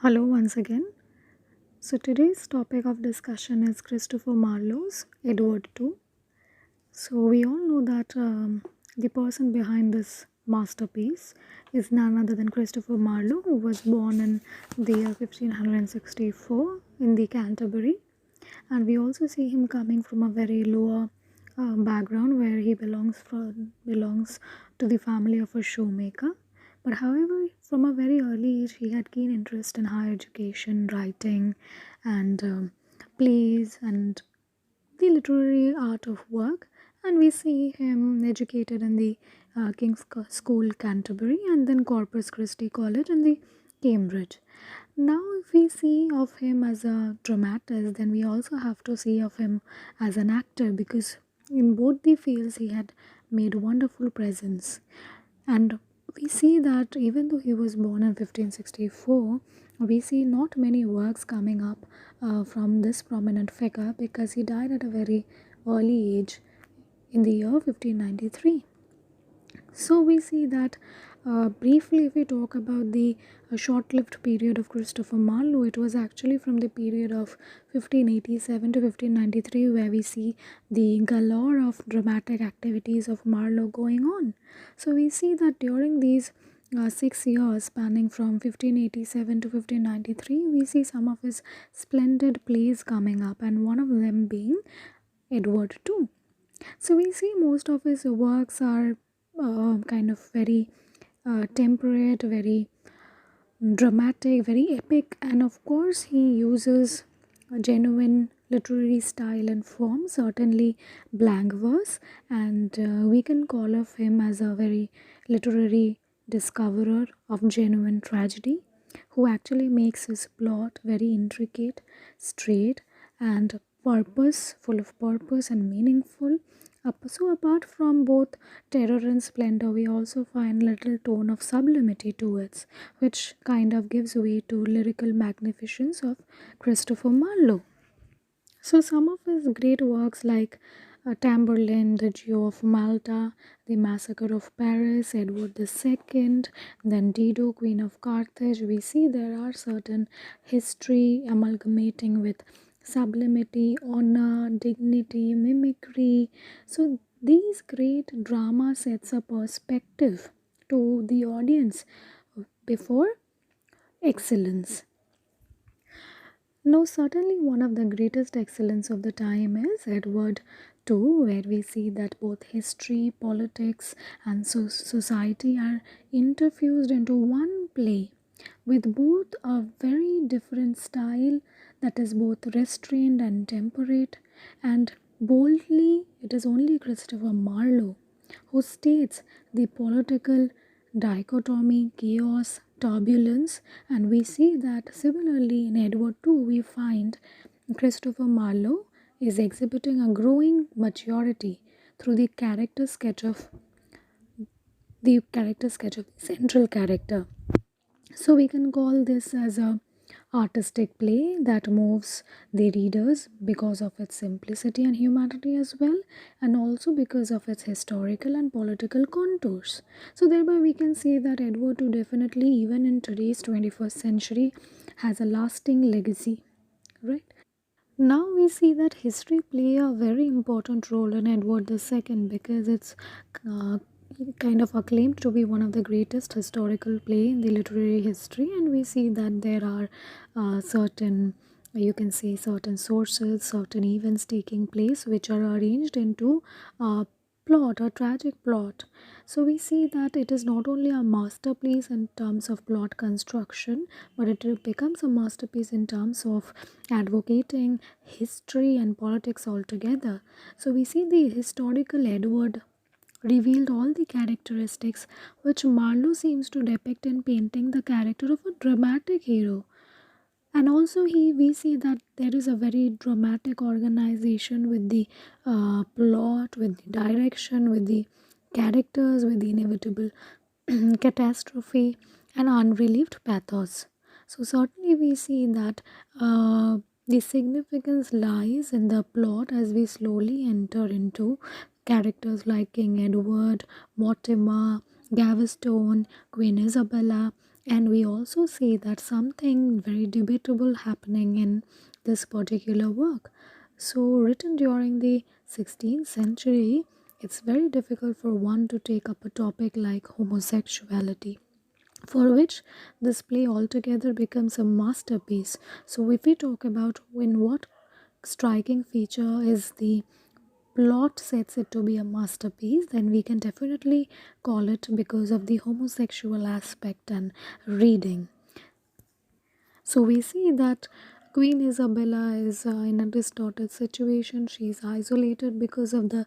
Hello once again. So today's topic of discussion is Christopher Marlowe's Edward II. So we all know that the person behind this masterpiece is none other than Christopher Marlowe, who was born in the year 1564 in the Canterbury, and we also see him coming from a very lower background where he belongs to the family of a shoemaker. But however, from a very early age, he had keen interest in higher education, writing, and plays, and the literary art of work. And we see him educated in the King's School, Canterbury, and then Corpus Christi College in the Cambridge. Now, if we see of him as a dramatist, then we also have to see of him as an actor, because in both the fields he had made wonderful presence. And we see that even though he was born in 1564, we see not many works coming up from this prominent figure, because he died at a very early age in the year 1593. So we see that briefly, if we talk about the short-lived period of Christopher Marlowe, it was actually from the period of 1587 to 1593 where we see the galore of dramatic activities of Marlowe going on. So we see that during these 6 years spanning from 1587 to 1593, we see some of his splendid plays coming up, and one of them being Edward II. So we see most of his works are kind of very temperate, very dramatic, very epic, and of course, he uses a genuine literary style and form, certainly blank verse, and we can call of him as a very literary discoverer of genuine tragedy, who actually makes his plot very intricate, straight, and full of purpose and meaningful. So apart from both terror and splendor, we also find little tone of sublimity to it, which kind of gives way to lyrical magnificence of Christopher Marlowe. So some of his great works like Tamburlaine, The Jew of Malta, The Massacre of Paris, Edward II, then Dido, Queen of Carthage, we see there are certain history amalgamating with sublimity, honor, dignity, mimicry. So these great drama sets a perspective to the audience before excellence. Now, certainly one of the greatest excellence of the time is Edward II, where we see that both history, politics, and society are interfused into one play with both a very different style that is both restrained and temperate, and boldly it is only Christopher Marlowe who states the political dichotomy, chaos, turbulence, and we see that similarly in Edward II we find Christopher Marlowe is exhibiting a growing maturity through the central character. So we can call this as a artistic play that moves the readers because of its simplicity and humanity as well, and also because of its historical and political contours. So thereby we can say that Edward II definitely, even in today's 21st century, has a lasting legacy, right? Now we see that history play a very important role in Edward II, because it's uh, kind of acclaimed to be one of the greatest historical play in the literary history, and we see that there are certain, you can say, certain sources, certain events taking place which are arranged into a plot, a tragic plot. So we see that it is not only a masterpiece in terms of plot construction, but it becomes a masterpiece in terms of advocating history and politics altogether. So we see the historical Edward revealed all the characteristics which Marlowe seems to depict in painting the character of a dramatic hero. And also we see that there is a very dramatic organization with the plot, with the direction, with the characters, with the inevitable catastrophe and unrelieved pathos. So certainly we see that the significance lies in the plot as we slowly enter into characters like King Edward, Mortimer, Gaveston, Queen Isabella, And we also see that something very debatable happening in this particular work. So, written during the 16th century, it's very difficult for one to take up a topic like homosexuality, for which this play altogether becomes a masterpiece. So, if we talk about in what striking feature is the plot sets it to be a masterpiece, then we can definitely call it because of the homosexual aspect and reading. So we see that Queen Isabella is in a distorted situation. She is isolated because of the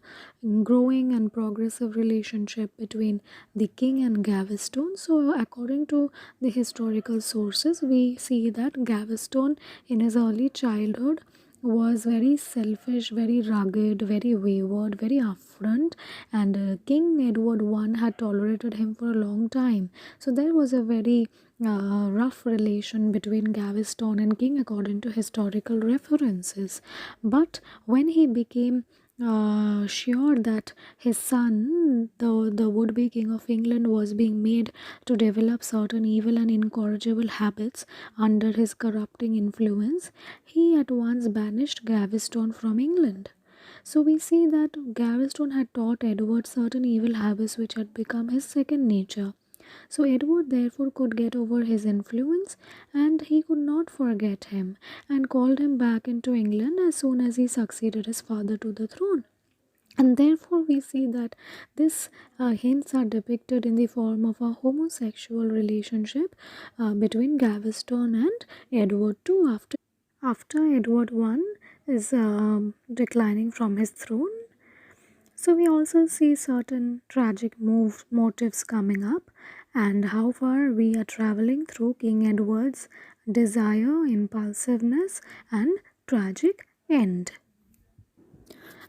growing and progressive relationship between the king and Gaveston. So, according to the historical sources, we see that Gaveston in his early childhood was very selfish, very rugged, very wayward, very upfront, and King Edward I had tolerated him for a long time. So there was a very rough relation between Gaveston and King according to historical references. But when he became sure that his son, the would-be King of England, was being made to develop certain evil and incorrigible habits under his corrupting influence, he at once banished Gaveston from England. So we see that Gaveston had taught Edward certain evil habits which had become his second nature. So Edward therefore could get over his influence, and he could not forget him, and called him back into England as soon as he succeeded his father to the throne. And therefore we see that this hints are depicted in the form of a homosexual relationship between Gaveston and Edward II. After Edward I is declining from his throne, so we also see certain tragic motives coming up, and how far we are traveling through King Edward's desire, impulsiveness, and tragic end.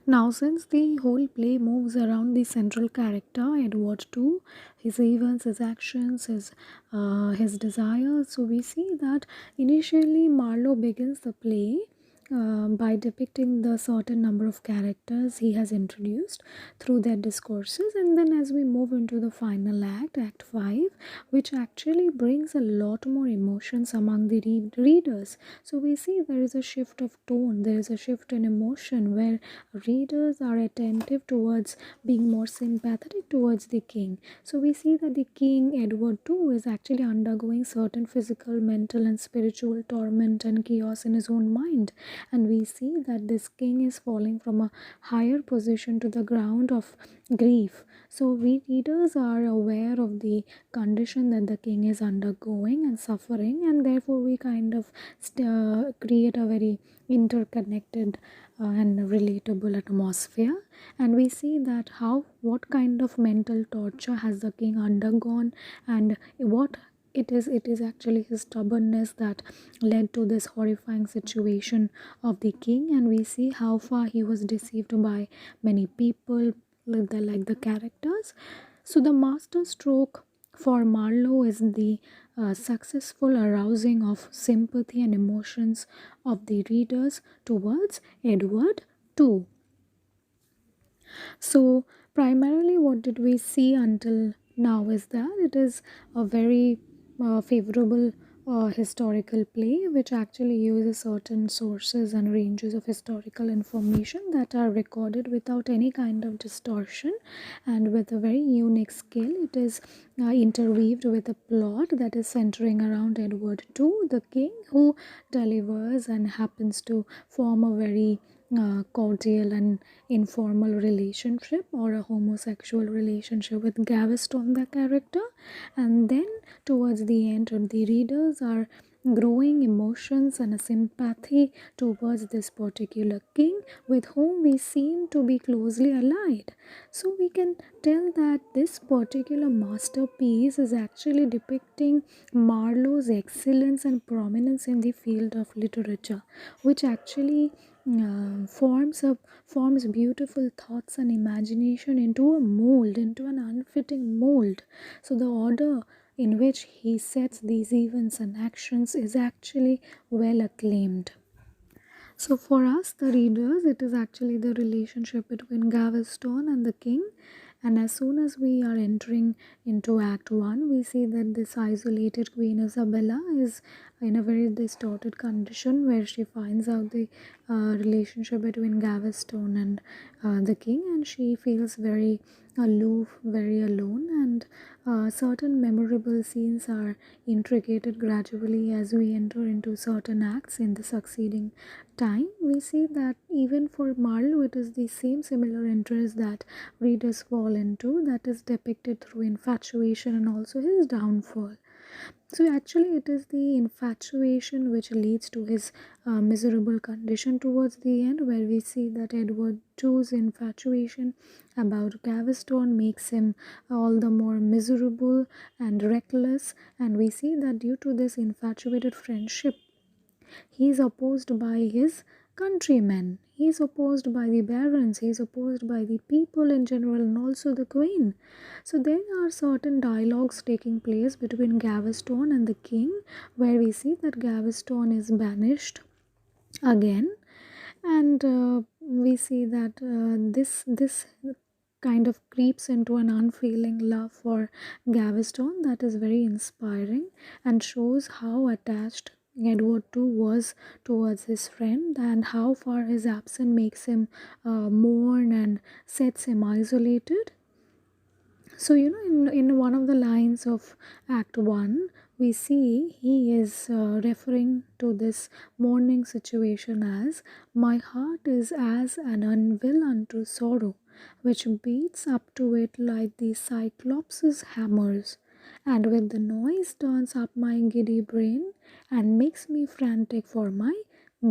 Now, since the whole play moves around the central character, Edward II, his events, his actions, his desires, so we see that initially Marlowe begins the play by depicting the certain number of characters he has introduced through their discourses, and then as we move into the final act, Act 5, which actually brings a lot more emotions among the readers. So we see there is a shift of tone, there is a shift in emotion where readers are attentive towards being more sympathetic towards the king. So we see that the king Edward II is actually undergoing certain physical, mental, and spiritual torment and chaos in his own mind, and we see that this king is falling from a higher position to the ground of grief. So we readers are aware of the condition that the king is undergoing and suffering, and therefore we kind of create a very interconnected and relatable atmosphere, and we see that what kind of mental torture has the king undergone, and what it is actually his stubbornness that led to this horrifying situation of the king, and we see how far he was deceived by many people, like the characters. So the master stroke for Marlowe is the successful arousing of sympathy and emotions of the readers towards Edward II. So primarily what did we see until now is that it is a very favorable historical play which actually uses certain sources and ranges of historical information that are recorded without any kind of distortion and with a very unique skill. It is interweaved with a plot that is centering around Edward II, the king, who delivers and happens to form a very cordial and informal relationship or a homosexual relationship with Gaveston, the character, and then towards the end the readers are growing emotions and a sympathy towards this particular king with whom we seem to be closely allied. So we can tell that this particular masterpiece is actually depicting Marlowe's excellence and prominence in the field of literature, which actually forms beautiful thoughts and imagination into a mold, into an unfitting mold. So the order in which he sets these events and actions is actually well acclaimed. So for us, the readers, it is actually the relationship between Gaveston and the king, And as soon as we are entering into Act 1, we see that this isolated Queen Isabella is in a very distorted condition where she finds out the relationship between Gaveston and the king, and she feels very aloof, very alone, and certain memorable scenes are intricated gradually as we enter into certain acts in the succeeding time. We see that even for Marlowe, it is the same similar interest that readers fall into that is depicted through infatuation and also his downfall. So actually it is the infatuation which leads to his miserable condition towards the end, where we see that Edward II's infatuation about Gaveston makes him all the more miserable and reckless, and we see that due to this infatuated friendship he is opposed by his countrymen, he is opposed by the barons, he is opposed by the people in general, and also the queen. So there are certain dialogues taking place between Gaveston and the king, where we see that Gaveston is banished again, and we see that this kind of creeps into an unfailing love for Gaveston that is very inspiring and shows how attached Edward II was towards his friend, and how far his absence makes him mourn and sets him isolated. So, in one of the lines of Act 1, we see he is referring to this mourning situation as, "My heart is as an anvil unto sorrow, which beats up to it like the Cyclops' hammers, and with the noise turns up my giddy brain, and makes me frantic for my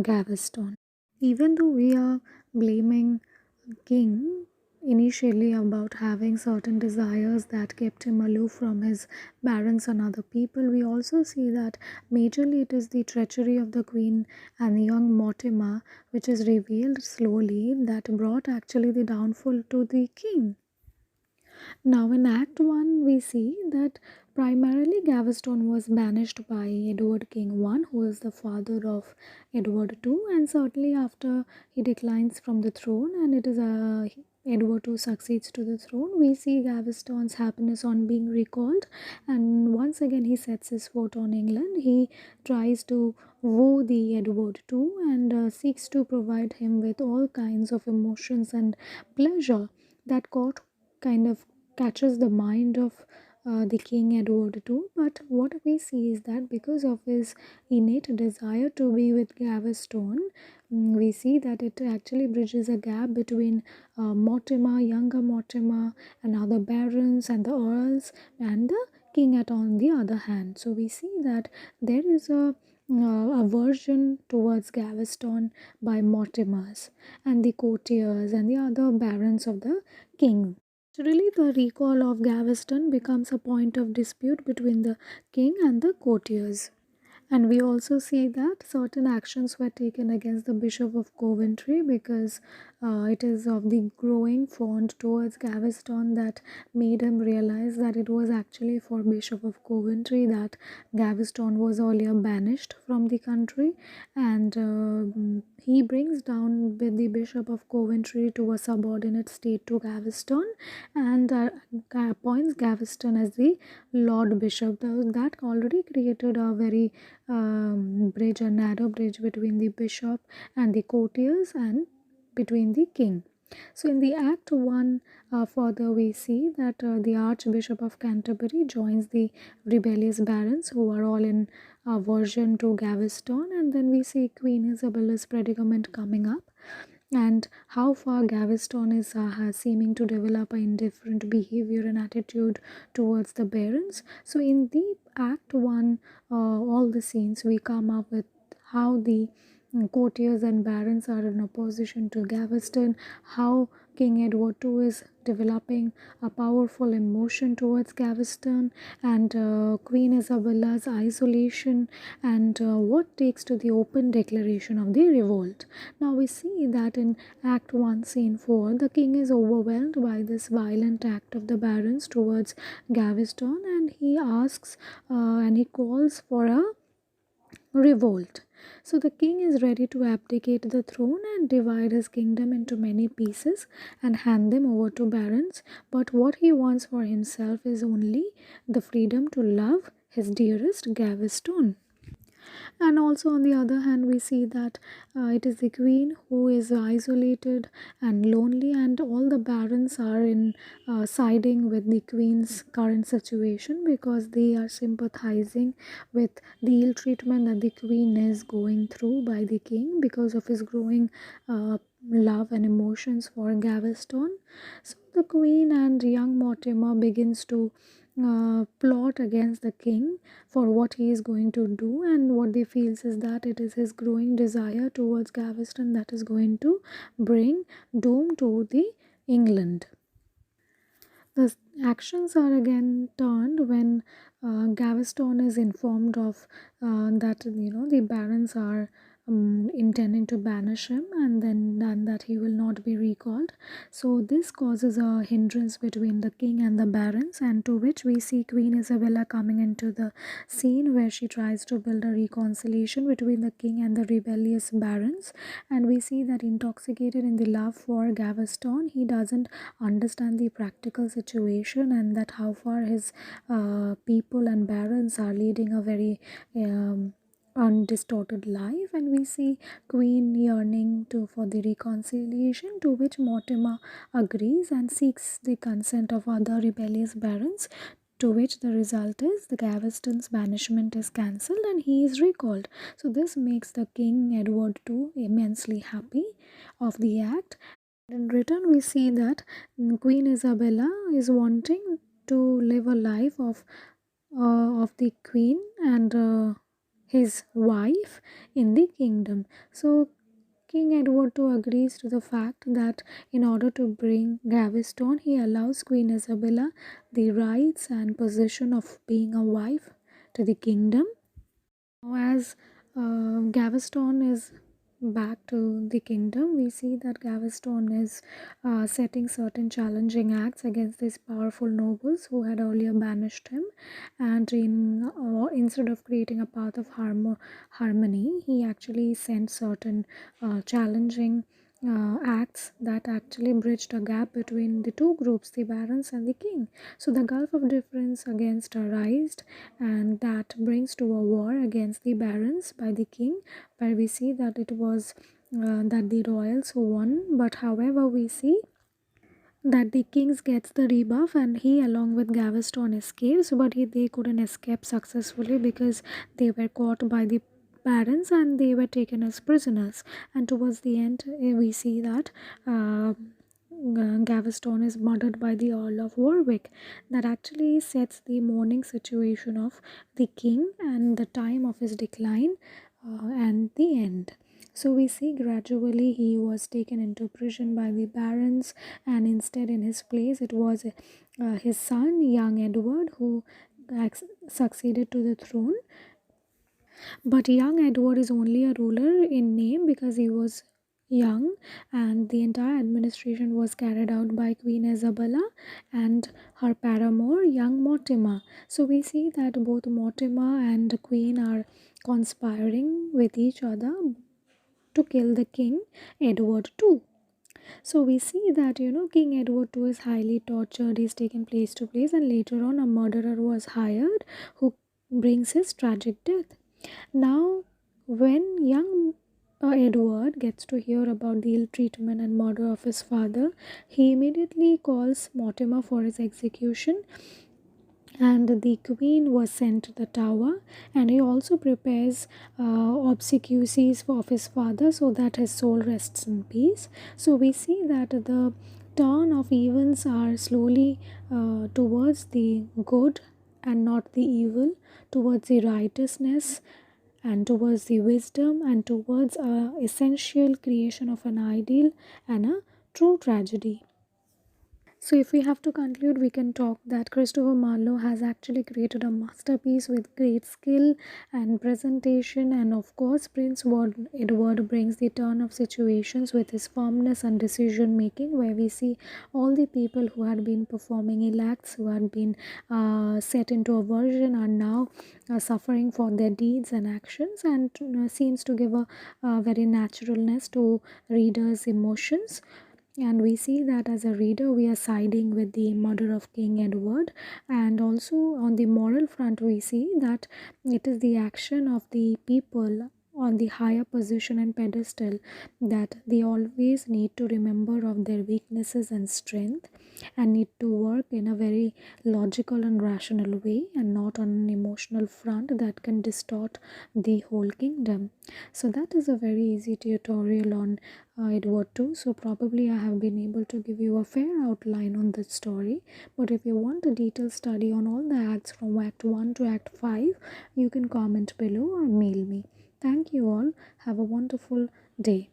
Gaveston." Even though we are blaming King initially about having certain desires that kept him aloof from his barons and other people, we also see that majorly it is the treachery of the queen and the young Mortimer, which is revealed slowly, that brought actually the downfall to the king. Now, in Act 1, we see that primarily Gaveston was banished by Edward King I, who is the father of Edward II, and certainly after he declines from the throne and it is Edward II succeeds to the throne, we see Gaveston's happiness on being recalled, and once again he sets his foot on England. He tries to woo the Edward II and seeks to provide him with all kinds of emotions and pleasure that caught kind of catches the mind of the King Edward II. But what we see is that because of his innate desire to be with Gaveston, we see that it actually bridges a gap between Mortimer, younger Mortimer, and other barons and the earls, and the king at on the other hand. So we see that there is a aversion towards Gaveston by Mortimers and the courtiers and the other barons of the king. Naturally, the recall of Gaveston becomes a point of dispute between the king and the courtiers. And we also see that certain actions were taken against the Bishop of Coventry, because it is of the growing fond towards Gaveston that made him realize that it was actually for Bishop of Coventry that Gaveston was earlier banished from the country, and he brings down with the Bishop of Coventry to a subordinate state to Gaveston, and appoints Gaveston as the Lord Bishop. That already created a very bridge, a narrow bridge between the bishop and the courtiers and between the king. So in the Act 1, further we see that the Archbishop of Canterbury joins the rebellious barons who are all in aversion to Gaveston, and then we see Queen Isabella's predicament coming up, and how far Gaveston is seeming to develop an indifferent behavior and attitude towards the barons. So in the Act 1, all the scenes we come up with how the courtiers and barons are in opposition to Gaveston, how King Edward II is developing a powerful emotion towards Gaveston, and Queen Isabella's isolation, and what takes to the open declaration of the revolt. Now we see that in Act 1, Scene 4, the king is overwhelmed by this violent act of the barons towards Gaveston, and he asks and he calls for a revolt. So the king is ready to abdicate the throne and divide his kingdom into many pieces and hand them over to barons. But what he wants for himself is only the freedom to love his dearest Gaveston. And also on the other hand, we see that it is the queen who is isolated and lonely, and all the barons are in siding with the queen's current situation because they are sympathizing with the ill treatment that the queen is going through by the king because of his growing love and emotions for Gaveston. So the queen and young Mortimer begins to plot against the king for what he is going to do, and what they feels is that it is his growing desire towards Gaveston that is going to bring doom to the England. The actions are again turned when Gaveston is informed of that the barons are intending to banish him, and then that he will not be recalled. So this causes a hindrance between the king and the barons, and to which we see Queen Isabella coming into the scene where she tries to build a reconciliation between the king and the rebellious barons. And we see that intoxicated in the love for Gaveston, he doesn't understand the practical situation, and that how far his people and barons are leading a very undistorted life. And we see Queen yearning for the reconciliation, to which Mortimer agrees and seeks the consent of other rebellious barons, to which the result is the Gaveston's banishment is cancelled and he is recalled. So this makes the King Edward II immensely happy of the act. In return, we see that Queen Isabella is wanting to live a life of the queen and his wife in the kingdom. So King Edward II agrees to the fact that in order to bring Gaveston, he allows Queen Isabella the rights and position of being a wife to the kingdom. Now, as Gaveston is back to the kingdom, we see that Gaveston is setting certain challenging acts against these powerful nobles who had earlier banished him, and instead of creating a path of harmony, he actually sent certain challenging acts that actually bridged a gap between the two groups, the barons and the king. So the gulf of difference against arised, and that brings to a war against the barons by the king, where we see that it was that the royals who won. But however, we see that the kings gets the rebuff, and he along with Gaveston escapes, but they couldn't escape successfully because they were caught by the barons and they were taken as prisoners. And towards the end, we see that Gaveston is murdered by the Earl of Warwick. That actually sets the mourning situation of the king and the time of his decline and the end. So we see gradually he was taken into prison by the barons, and instead in his place it was his son, young Edward, who succeeded to the throne. But young Edward is only a ruler in name because he was young, and the entire administration was carried out by Queen Isabella and her paramour, young Mortimer. So we see that both Mortimer and the Queen are conspiring with each other to kill the King Edward II. So we see that King Edward II is highly tortured, he's taken place to place, and later on a murderer was hired who brings his tragic death. Now, when young Edward gets to hear about the ill treatment and murder of his father, he immediately calls Mortimer for his execution, and the queen was sent to the tower, and he also prepares obsequies of his father so that his soul rests in peace. So we see that the turn of events are slowly towards the good and not the evil, towards the righteousness and towards the wisdom and towards a essential creation of an ideal and a true tragedy. So, if we have to conclude, we can talk that Christopher Marlowe has actually created a masterpiece with great skill and presentation, and of course, Edward brings the turn of situations with his firmness and decision making, where we see all the people who had been performing ill acts, who had been set into aversion, are now suffering for their deeds and actions, and seems to give a very naturalness to readers' emotions. And we see that as a reader we are siding with the murder of King Edward, and also on the moral front we see that it is the action of the people on the higher position and pedestal, that they always need to remember of their weaknesses and strength, and need to work in a very logical and rational way, and not on an emotional front that can distort the whole kingdom. So that is a very easy tutorial on Edward too. So probably I have been able to give you a fair outline on the story. But if you want a detailed study on all the acts from Act 1 to Act 5, you can comment below or mail me. Thank you all. Have a wonderful day.